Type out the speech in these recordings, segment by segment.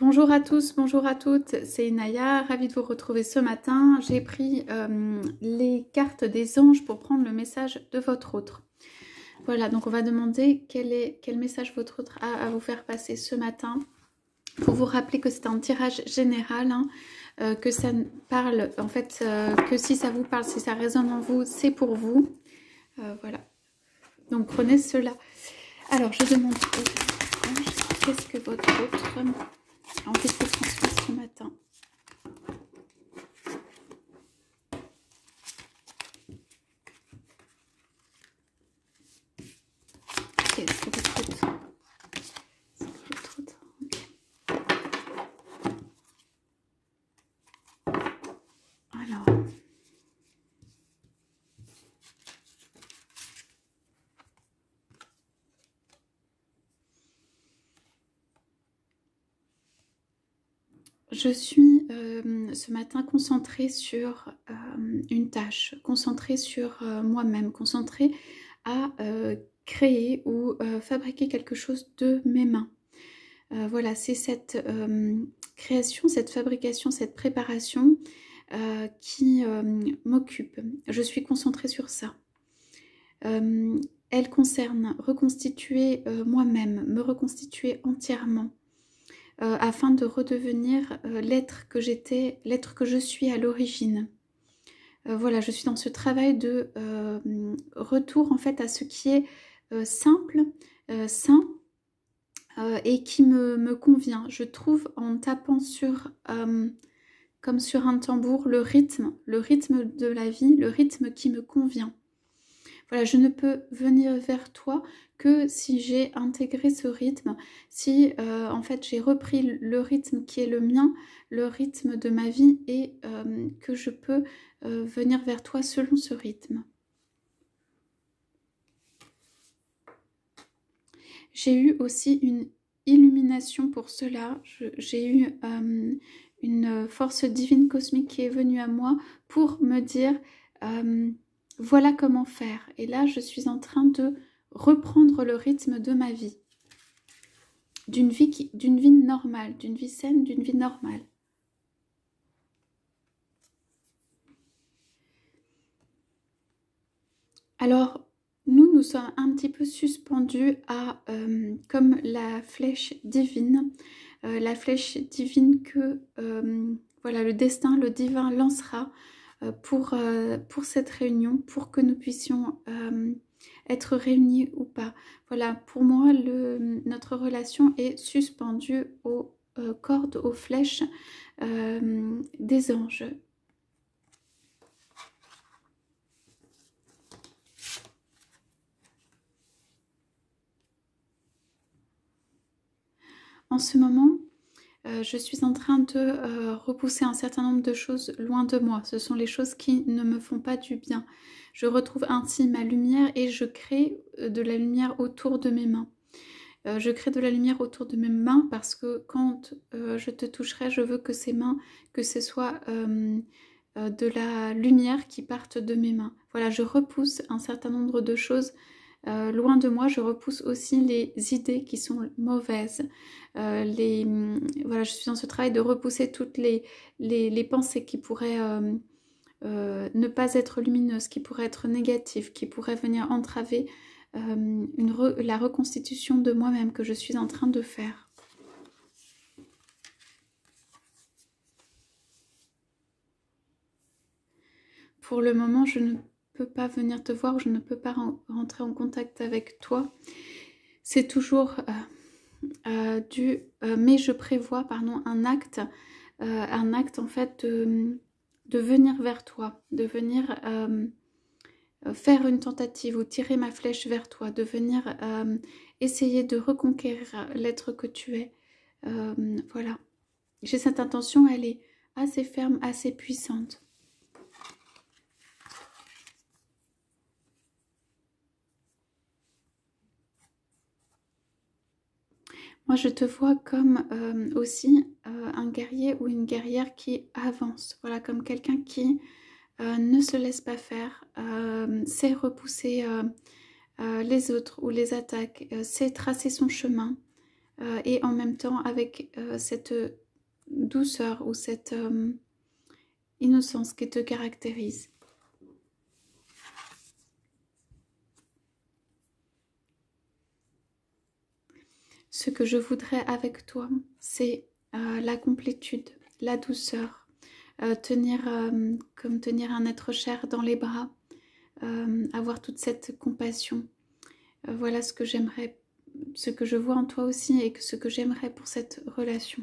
Bonjour à tous, bonjour à toutes, c'est Inaya, ravie de vous retrouver ce matin. J'ai pris les cartes des anges pour prendre le message de votre autre. Voilà, donc on va demander quel message votre autre a à vous faire passer ce matin. Pour vous rappeler que c'est un tirage général, hein, que ça parle, en fait, que si ça vous parle, si ça résonne en vous, c'est pour vous. Voilà, donc prenez cela. Alors, je demande aux anges, qu'est-ce que votre autre a envie de vous transmettre ce matin? Qu'est-ce que votre autre? Alors, je suis ce matin concentrée sur une tâche, concentrée sur moi-même, concentrée à créer ou fabriquer quelque chose de mes mains. Voilà, c'est cette création, cette fabrication, cette préparation qui m'occupe. Je suis concentrée sur ça. Elle concerne reconstituer moi-même, me reconstituer entièrement. Afin de redevenir l'être que j'étais, l'être que je suis à l'origine. Voilà, je suis dans ce travail de retour en fait à ce qui est simple, sain et qui me convient. Je trouve en tapant sur, comme sur un tambour, le rythme de la vie, le rythme qui me convient. Voilà, je ne peux venir vers toi que si j'ai intégré ce rythme, si en fait j'ai repris le rythme qui est le mien, le rythme de ma vie et que je peux venir vers toi selon ce rythme. J'ai eu aussi une illumination pour cela, j'ai eu une force divine cosmique qui est venue à moi pour me dire voilà comment faire. Et là, je suis en train de reprendre le rythme de ma vie. D'une vie normale, d'une vie saine, d'une vie normale. Alors, nous sommes un petit peu suspendus à, comme la flèche divine que voilà, le destin, le divin lancera pour cette réunion, pour que nous puissions être réunis ou pas. Voilà, pour moi, notre relation est suspendue aux cordes, aux flèches des anges. En ce moment, je suis en train de repousser un certain nombre de choses loin de moi. Ce sont les choses qui ne me font pas du bien. Je retrouve ainsi ma lumière et je crée de la lumière autour de mes mains. Je crée de la lumière autour de mes mains parce que quand je te toucherai, je veux que ces mains, que ce soit de la lumière qui parte de mes mains. Voilà, je repousse un certain nombre de choses loin de moi. Je repousse aussi les idées qui sont mauvaises. Voilà, je suis dans ce travail de repousser toutes les pensées qui pourraient ne pas être lumineuses, qui pourraient être négatives, qui pourraient venir entraver la reconstitution de moi-même que je suis en train de faire. Pour le moment, je ne peux pas venir te voir, je ne peux pas rentrer en contact avec toi. C'est toujours mais je prévois, pardon, un acte en fait de venir vers toi, de venir faire une tentative ou tirer ma flèche vers toi, de venir essayer de reconquérir l'être que tu es. Voilà. J'ai cette intention, elle est assez ferme, assez puissante. Moi, je te vois comme aussi un guerrier ou une guerrière qui avance. Voilà, comme quelqu'un qui ne se laisse pas faire, sait repousser les autres ou les attaques, sait tracer son chemin. et en même temps avec cette douceur ou cette innocence qui te caractérise. Ce que je voudrais avec toi, c'est la complétude, la douceur, tenir comme tenir un être cher dans les bras, avoir toute cette compassion. Voilà ce que j'aimerais, ce que je vois en toi aussi et ce que j'aimerais pour cette relation.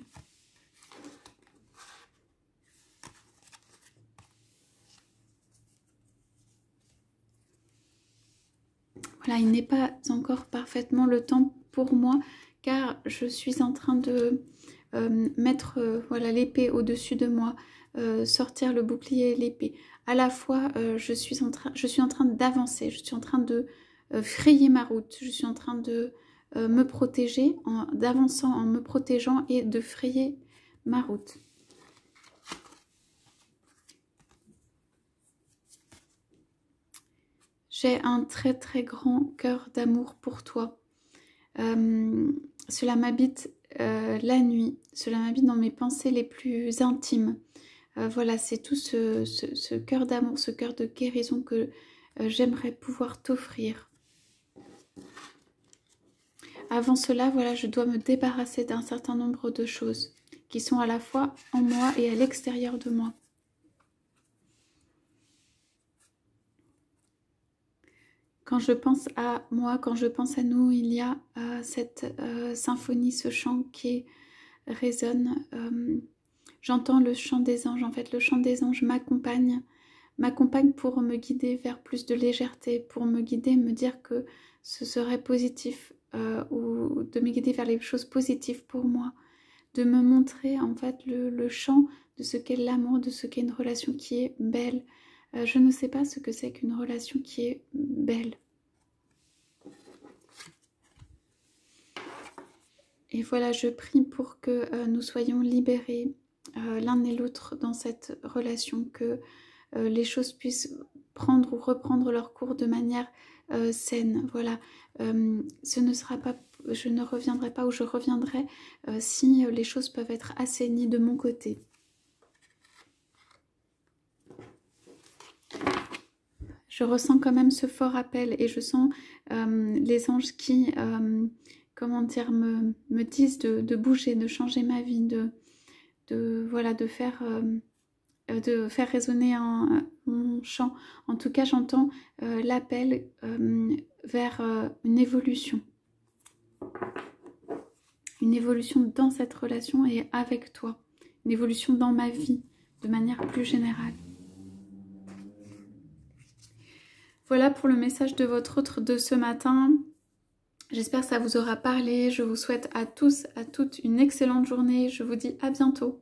Voilà, il n'est pas encore parfaitement le temps pour moi car je suis en train de mettre voilà, l'épée au-dessus de moi, sortir le bouclier et l'épée. À la fois, je suis en train d'avancer, je suis en train de frayer ma route, je suis en train de me protéger, d'avançant en me protégeant et de frayer ma route. J'ai un très très grand cœur d'amour pour toi. Cela m'habite la nuit, cela m'habite dans mes pensées les plus intimes. Voilà, c'est tout ce cœur d'amour, ce cœur de guérison que j'aimerais pouvoir t'offrir. Avant cela, voilà, je dois me débarrasser d'un certain nombre de choses qui sont à la fois en moi et à l'extérieur de moi. Quand je pense à moi, quand je pense à nous, il y a cette symphonie, ce chant qui résonne. J'entends le chant des anges. En fait, le chant des anges m'accompagne pour me guider vers plus de légèreté, pour me guider, me dire que ce serait positif ou de me guider vers les choses positives pour moi, de me montrer en fait le chant de ce qu'est l'amour, de ce qu'est une relation qui est belle. Je ne sais pas ce que c'est qu'une relation qui est belle. Et voilà, je prie pour que nous soyons libérés l'un et l'autre dans cette relation, que les choses puissent prendre ou reprendre leur cours de manière saine. Voilà, ce ne sera pas, je ne reviendrai pas ou je reviendrai si les choses peuvent être assainies de mon côté. Je ressens quand même ce fort appel et je sens les anges qui, comment dire, me disent de bouger, de changer ma vie, voilà, de faire résonner un chant. En tout cas, j'entends l'appel vers une évolution. Une évolution dans cette relation et avec toi. Une évolution dans ma vie, de manière plus générale. Voilà pour le message de votre autre de ce matin. J'espère que ça vous aura parlé. Je vous souhaite à tous, à toutes une excellente journée. Je vous dis à bientôt.